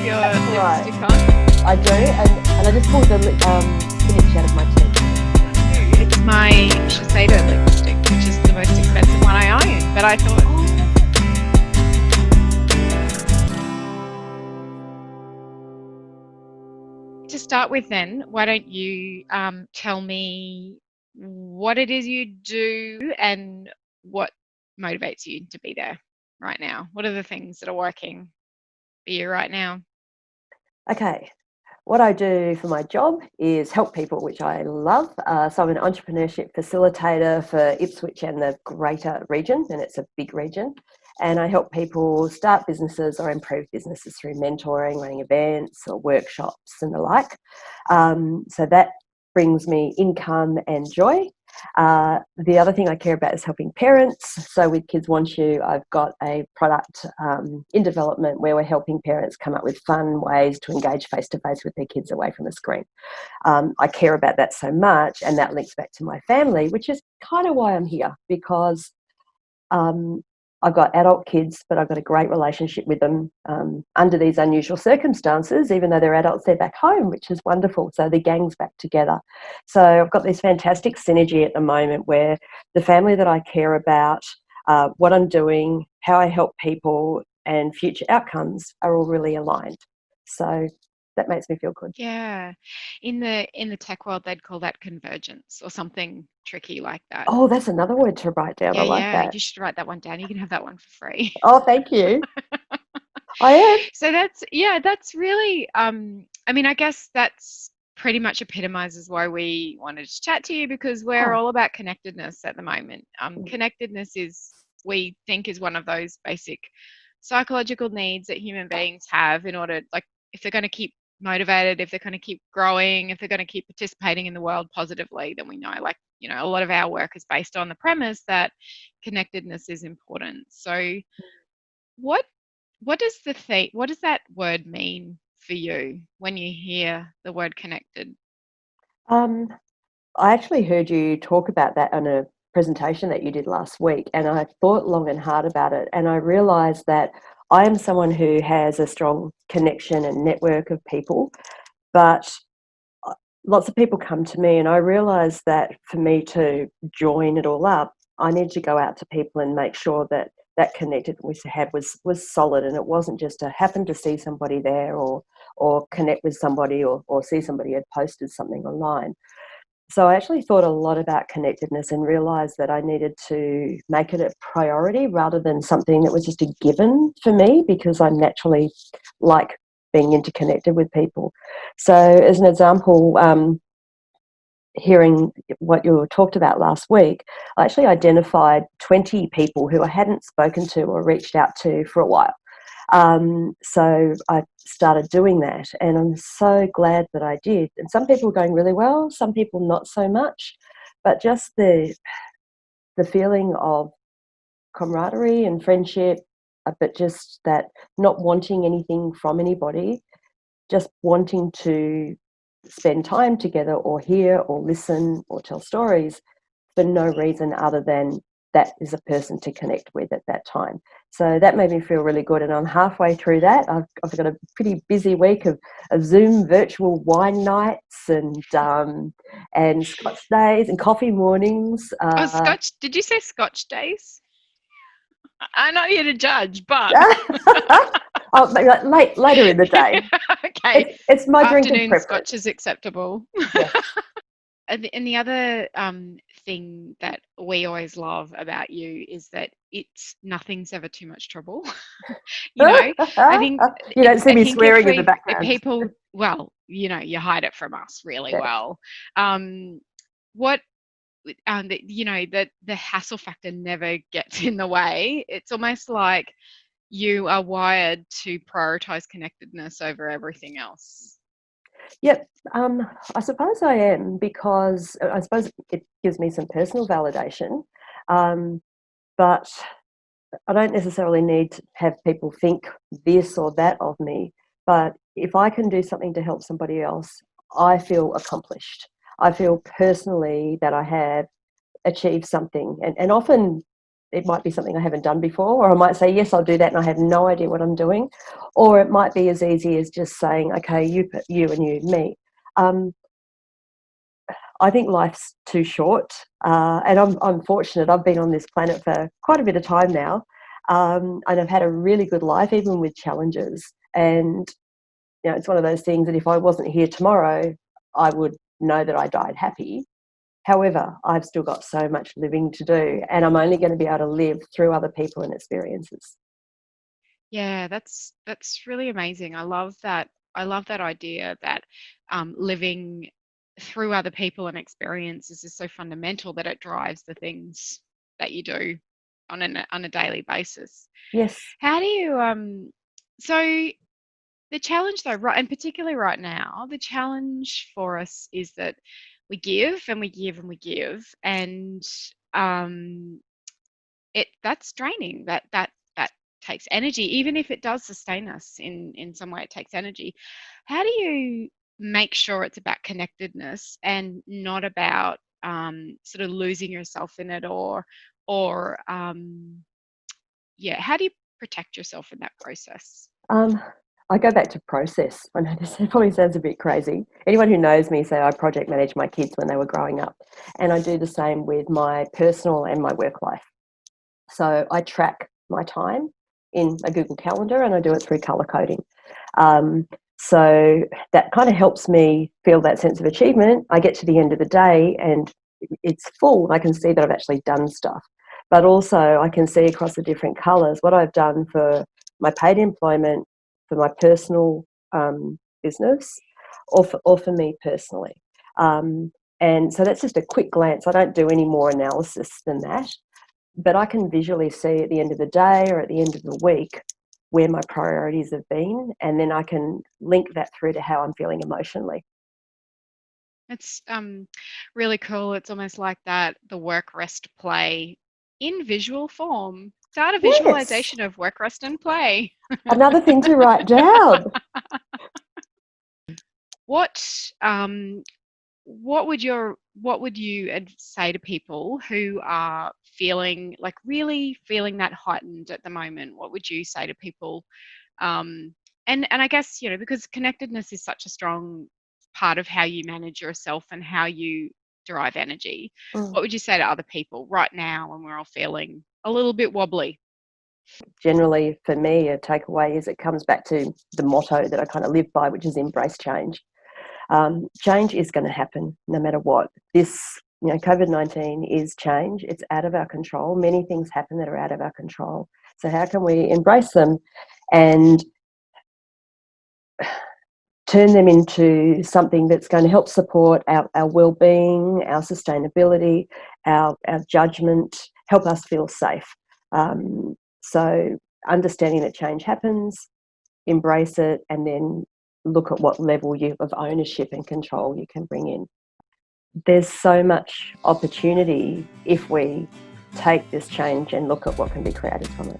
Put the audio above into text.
your Right. lipstick on? I do, and I just pulled the spinach out of my teeth. It's my Shiseido lipstick, which is the most expensive one I own. But I thought, to start with then, why don't you tell me what it is you do and what motivates you to be there right now? What are the things that are working for you right now? Okay, what I do for my job is help people, which I love. So I'm an entrepreneurship facilitator for Ipswich and the greater region, and it's a big region. And I help people start businesses or improve businesses through mentoring, running events or workshops and the like. So that brings me income and joy. The other thing I care about is helping parents. So with Kids Want You, I've got a product in development where we're helping parents come up with fun ways to engage face-to-face with their kids away from the screen. I care about that so much, and that links back to my family, which is kind of why I'm here, because I've got adult kids, but I've got a great relationship with them under these unusual circumstances. Even though they're adults, they're back home, which is wonderful. So the gang's back together. So I've got this fantastic synergy at the moment where the family that I care about, what I'm doing, how I help people, and future outcomes are all really aligned. So that makes me feel good. Yeah. In the tech world, they'd call that convergence or something tricky like that. Oh, that's another word to write down. I like that. You should write that one down. You can have that one for free. Oh, thank you. I am. So that's really, I mean, I guess that's pretty much epitomizes why we wanted to chat to you, because we're all about connectedness at the moment. Connectedness we think is one of those basic psychological needs that human beings have in order, like, if they're going to keep motivated, if they're going to keep growing, if they're going to keep participating in the world positively, then we know, like, a lot of our work is based on the premise that connectedness is important. So what does that word mean for you when you hear the word connected? I actually heard you talk about that on a presentation that you did last week, and I thought long and hard about it, and I realised that I am someone who has a strong connection and network of people, but lots of people come to me, and I realise that for me to join it all up, I need to go out to people and make sure that that connectedness we had was solid, and it wasn't just to happen to see somebody there or connect with somebody or see somebody had posted something online. So I actually thought a lot about connectedness and realised that I needed to make it a priority rather than something that was just a given for me, because I naturally like being interconnected with people. So as an example, hearing what you talked about last week, I actually identified 20 people who I hadn't spoken to or reached out to for a while. So I started doing that, and I'm so glad that I did. And some people were going really well, some people not so much, but just the feeling of camaraderie and friendship, but just that not wanting anything from anybody, just wanting to spend time together or hear or listen or tell stories for no reason other than that is a person to connect with at that time. So that made me feel really good, and I'm halfway through that. I've got a pretty busy week of Zoom virtual wine nights and Scotch days and coffee mornings. Scotch? Did you say Scotch days? I'm not here to judge, but oh, later in the day. Okay, it's my afternoon drinking preference. Scotch is acceptable. Yeah. And the other thing that we always love about you is that nothing's ever too much trouble. I think you don't see me swearing in the background. People, well, you hide it from us really well. What the hassle factor never gets in the way. It's almost like you are wired to prioritize connectedness over everything else. Yep, I suppose I am, because I suppose it gives me some personal validation, but I don't necessarily need to have people think this or that of me. But if I can do something to help somebody else, I feel accomplished. I feel personally that I have achieved something, and often it might be something I haven't done before, or I might say, yes, I'll do that, and I have no idea what I'm doing. Or it might be as easy as just saying, okay, you and you, me. I think life's too short, and I'm fortunate. I've been on this planet for quite a bit of time now, and I've had a really good life, even with challenges. And it's one of those things that if I wasn't here tomorrow, I would know that I died happy. However, I've still got so much living to do, and I'm only going to be able to live through other people and experiences. Yeah, that's really amazing. I love that. I love that idea that living through other people and experiences is so fundamental that it drives the things that you do on a daily basis. Yes. How do you so the challenge though, right, and particularly right now, the challenge for us is that we give and we give and we give, and um, that's draining. That takes energy, even if it does sustain us in some way. It takes energy. How do you make sure it's about connectedness and not about sort of losing yourself in it, or yeah, how do you protect yourself in that process? I go back to process. I know this probably sounds a bit crazy. Anyone who knows me say I project manage my kids when they were growing up, and I do the same with my personal and my work life. So I track my time in a Google Calendar, and I do it through color coding. So that kind of helps me feel that sense of achievement. I get to the end of the day and it's full. I can see that I've actually done stuff. But also I can see across the different colours what I've done for my paid employment, for my personal business, or for me personally. And so that's just a quick glance. I don't do any more analysis than that. But I can visually see at the end of the day or at the end of the week where my priorities have been, and then I can link that through to how I'm feeling emotionally. It's really cool. It's almost like that the work, rest, play in visual form. Start a Yes, visualization of work, rest, and play. another thing to write down. What what would you say to people who are feeling like really feeling that heightened at the moment? What would you say to people? And I guess, because connectedness is such a strong part of how you manage yourself and how you derive energy. Mm. What would you say to other people right now when we're all feeling a little bit wobbly? Generally, for me, a takeaway is it comes back to the motto that I kind of live by, which is embrace change. Change is going to happen no matter what. This, COVID-19 is change. It's out of our control. Many things happen that are out of our control. So how can we embrace them and turn them into something that's going to help support our well-being, our sustainability, our judgment, help us feel safe. So understanding that change happens, embrace it, and then look at what level of ownership and control you can bring in. There's so much opportunity if we take this change and look at what can be created from it.